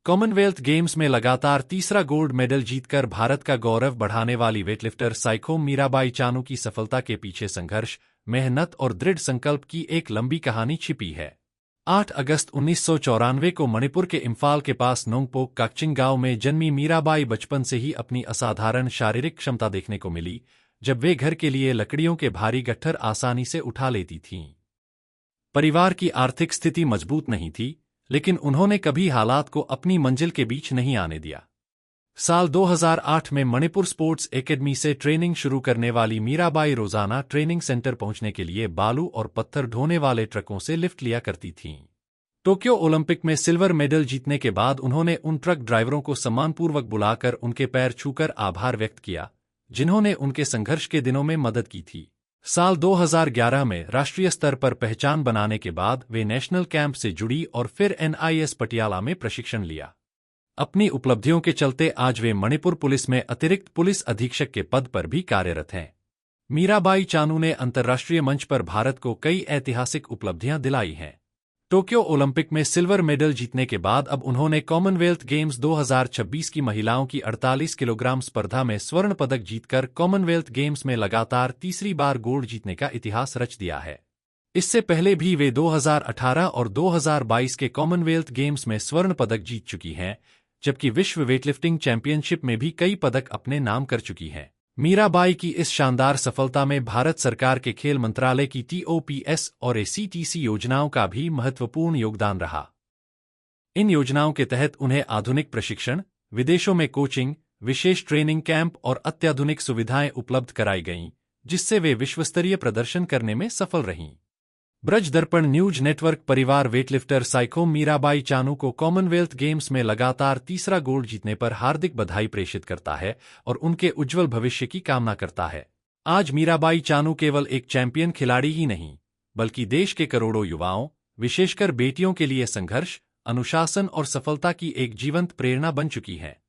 Commonwealth games में लगातार तीसरा गोल्ड मेडल जीतकर भारत का गौरव बढ़ाने वाली वेटलिफ्टर साइखोम मीराबाई चानू की सफलता के पीछे संघर्ष, मेहनत और दृढ़ संकल्प की एक लंबी कहानी छिपी है। 8 अगस्त 1994 को मणिपुर के इम्फाल के पास नोंगपोक काकचिंग गांव में जन्मी मीराबाई बचपन से ही अपनी असाधारण शारीरिक क्षमता देखने को मिली, जब वे घर के लिए लकड़ियों के भारी गट्ठर आसानी से उठा लेती थीं। परिवार की आर्थिक स्थिति मजबूत नहीं थी, लेकिन उन्होंने कभी हालात को अपनी मंजिल के बीच नहीं आने दिया। साल 2008 में मणिपुर स्पोर्ट्स एकेडमी से ट्रेनिंग शुरू करने वाली मीराबाई रोजाना ट्रेनिंग सेंटर पहुंचने के लिए बालू और पत्थर ढोने वाले ट्रकों से लिफ्ट लिया करती थीं। टोक्यो ओलंपिक में सिल्वर मेडल जीतने के बाद उन्होंने उन ट्रक ड्राइवरों को सम्मानपूर्वक बुलाकर उनके पैर छूकर आभार व्यक्त किया, जिन्होंने उनके संघर्ष के दिनों में मदद की थी। साल 2011 में राष्ट्रीय स्तर पर पहचान बनाने के बाद वे नेशनल कैंप से जुड़ी और फिर NIS पटियाला में प्रशिक्षण लिया। अपनी उपलब्धियों के चलते आज वे मणिपुर पुलिस में अतिरिक्त पुलिस अधीक्षक के पद पर भी कार्यरत हैं। मीराबाई चानू ने अंतर्राष्ट्रीय मंच पर भारत को कई ऐतिहासिक उपलब्धियां दिलाई हैं। टोक्यो ओलंपिक में सिल्वर मेडल जीतने के बाद अब उन्होंने कॉमनवेल्थ गेम्स 2026 की महिलाओं की 48 किलोग्राम स्पर्धा में स्वर्ण पदक जीतकर कॉमनवेल्थ गेम्स में लगातार तीसरी बार गोल्ड जीतने का इतिहास रच दिया है। इससे पहले भी वे 2018 और 2022 के कॉमनवेल्थ गेम्स में स्वर्ण पदक जीत चुकी हैं, जबकि विश्व वेटलिफ्टिंग चैंपियनशिप में भी कई पदक अपने नाम कर चुकी हैं। मीराबाई की इस शानदार सफलता में भारत सरकार के खेल मंत्रालय की TOPS और ACTC योजनाओं का भी महत्वपूर्ण योगदान रहा। इन योजनाओं के तहत उन्हें आधुनिक प्रशिक्षण, विदेशों में कोचिंग, विशेष ट्रेनिंग कैंप और अत्याधुनिक सुविधाएं उपलब्ध कराई गईं, जिससे वे विश्वस्तरीय प्रदर्शन करने में सफल रहीं। ब्रज दर्पण न्यूज नेटवर्क परिवार वेटलिफ्टर साइखोम मीराबाई चानू को कॉमनवेल्थ गेम्स में लगातार तीसरा गोल्ड जीतने पर हार्दिक बधाई प्रेषित करता है और उनके उज्जवल भविष्य की कामना करता है। आज मीराबाई चानू केवल एक चैंपियन खिलाड़ी ही नहीं, बल्कि देश के करोड़ों युवाओं, विशेषकर बेटियों के लिए संघर्ष, अनुशासन और सफलता की एक जीवंत प्रेरणा बन चुकी है।